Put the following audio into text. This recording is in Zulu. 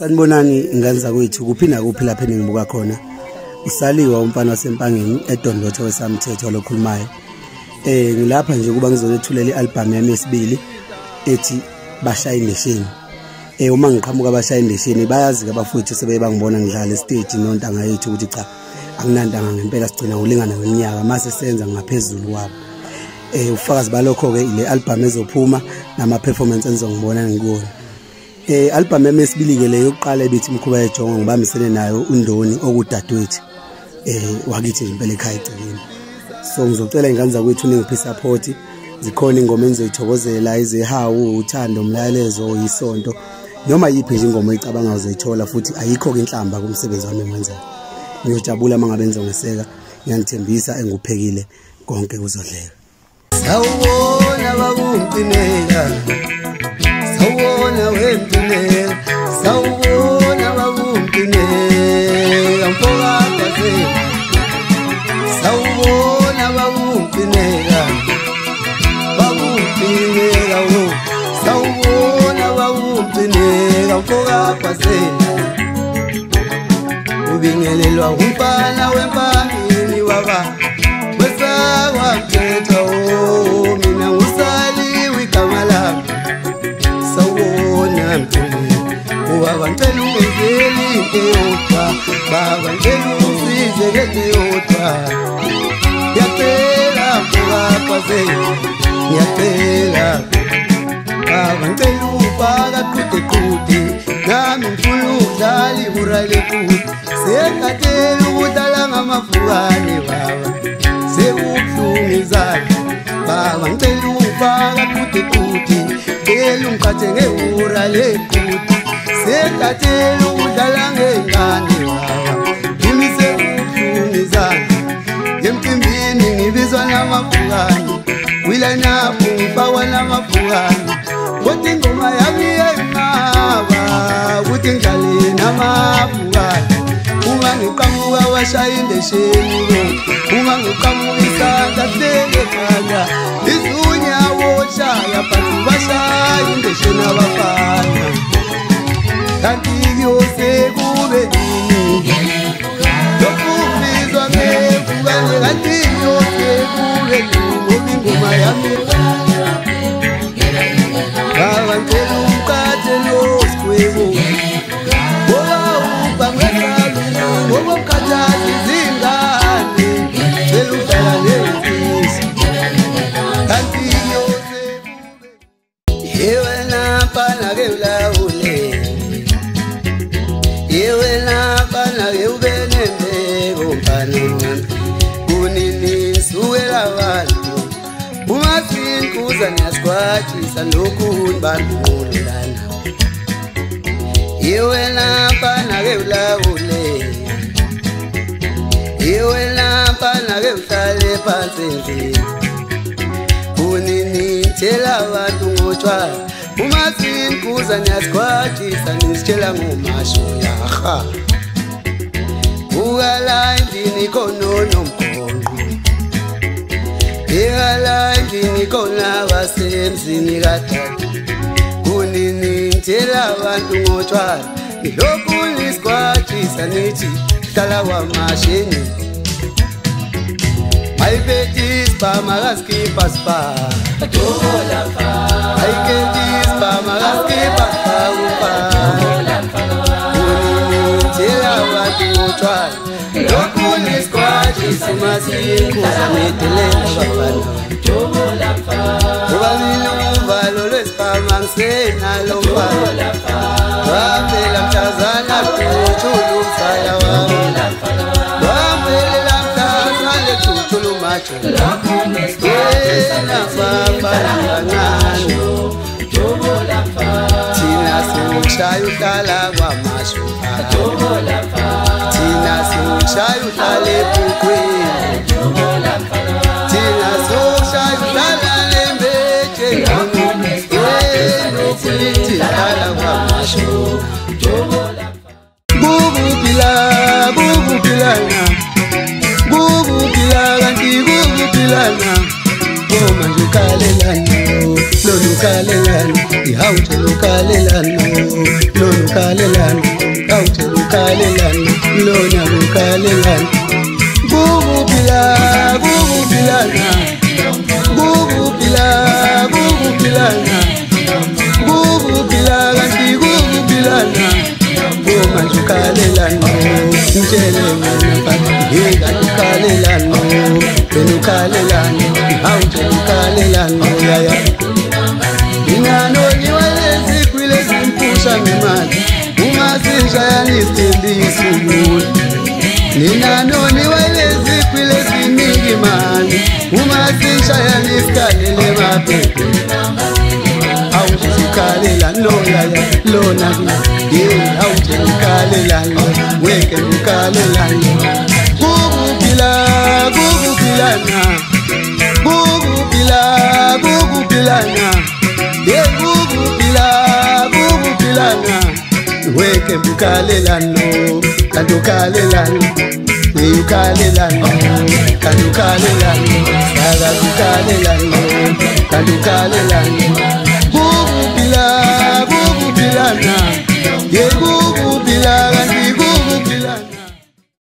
Sanibonani ingane kwethu kuphi nakuphi lapha engibuka khona. Usaliwa umfana wasempangeni eDondotho wesamthetho lokhulumayo. Ngilapha nje kuba ngizolethulela ialbum yami yesibili ethi Bashaya Indesheni. Uma ngiqhamuka Abashaya Indesheni bayazi ke abafowethu sebebangibona ngidlala stage nontanga yethu ukuthi cha akunandanga ngempela sigcina ulingana ngeminyaka mase senza ngaphezulu kwabo. Ufakazi balokho ke ile album ezophuma nama performance enizongibona ngikuona. Album yami yesibili ke leyo yokuqala ebithi Mkhuba Ejonga ngibambisene nayo uNdoni okudadewethu wakithi nje impela ekhaya egcekeni. So ngizocela ingane zakwethu ningiphi support. Zikhona ingoma engizoyithokozela izehawu uthando umlalezo oyisonto noma yiphi nje ingoma oyicabanga uzoyithola futhi ayikho ke inhlamba kumsebenzi wami engiwenzayo. Ngiyojabula mangabe ngizongiseka ngiyanithembisa enguphekile konke kuzodleka. Sawubona bakumpinela sawubona wempinela sawubona bakumpinela mfoka kwase sawubona bakumpinela wo sawubona bakumpinela mfoka kwase ubingelelwa umfana wempangeni waba wesawa mthetho mina ngusaliwe igama lami sawubona ubaba ngicela ungenzeli into yodwa baba ngicela usize ngento yodwa ngiyacela mfokakwase ngiyacela baba ngicela ufaka qhude nami ngifuna ukudlala ibura lekude sekatela ukudlala ngamafukane baba sekubuhlungu izandla baba ngicela ufaka qhude ngicela ungiphathe ngebura lekude sekatela ukudlala ngengane baba kimi sekubuhlungu izandla ngemcimbini ngibizwa namafukane wilanapho ngifakwa namafukane kodwa ingoma yami yenqaba ukuthi ngidlale namafukane uma ngiqhamuka washaya indesheni uma ngiqhamuka isandla sekekhanda izunya woshaya phansi bashaya indesheni abafana kanti kuyosekube nini lokubizwa ngefukane kanti kuyosekube nini ngoba ingoma yami baba ngicela umkhathe losikwebo ngoba mkhathazi izingane ngicela udlala lezisi kanti kuyosekube yewena mfana ke ulawule yewena mfana ke ube nembeko mfana kunini suwela abantu uma sinkuza niyasikwatshisa lokhu bandulana yewena mfana ke ulawule yewena mfana ke uhlale phansi endlini kunini tshela abantu ngotshwala uma sinkuza niyasikwatshisa nisitshela ngomasho yaha ukala endlini khonono mkhonqo Yala ngini kona basemzini katata kunini ngitshela abantu ngotshwala lokhu nisikwatshisa nithi hlala wamasheni ayibethi sibama kaskipha spa dola fa ayikethi sibama kaskipha spa ufa dola fa kunini ngitshela abantu ngotshwala lokhu nisikwatshisa masikhuza nedelela bafana jobola fa ubabili uvalo lwesipama ngisenalo mfana wapela mtazana kuthulu msaya wami wapela mtazana kuthulu macho lokhu nisikwatshisa nafafana jobola fa thina sokushaya uhlala kwamashuka jobola fa thina sokushaya uhlala ebhukwini jobola fa thina sokushaya uhlala lembethe nokulithi hlala kwamashuka jobola fa bubupilana kanti bubupilana oma nje kalelana lolu Lukalelana, ihawuthi lukalelana, lo lukalelana, ihawuthi lukalelana, lona lukalelana. Gugupila, gugupilana, gugupila, gugupilana, gugupila, kanti gugupilana. Manje ukalelana, mtshele mina mfana, yeka lukalelana, lukalelana, ihawuthi lukalelana, yaya. Inganoni walezigwile zimpusha ngemali, uma sishayana isithembisa umuntu. Ninanoni walezigwile zinika imali, uma sishayana isikalele maphephe. Awuthi lukalelana, lo yaya, lona yeah, awuthi lukalelana, weke lukalelana. Gugupila, gugupilana, gugupila, gugupilana. Yeah, gugupila, gugupilana. Weke bukalelano, kadukalelano. Ukalelano, kadukalelano. Saga bukalelano, kadukalelano. Gugupila, gugupilana. Yeah,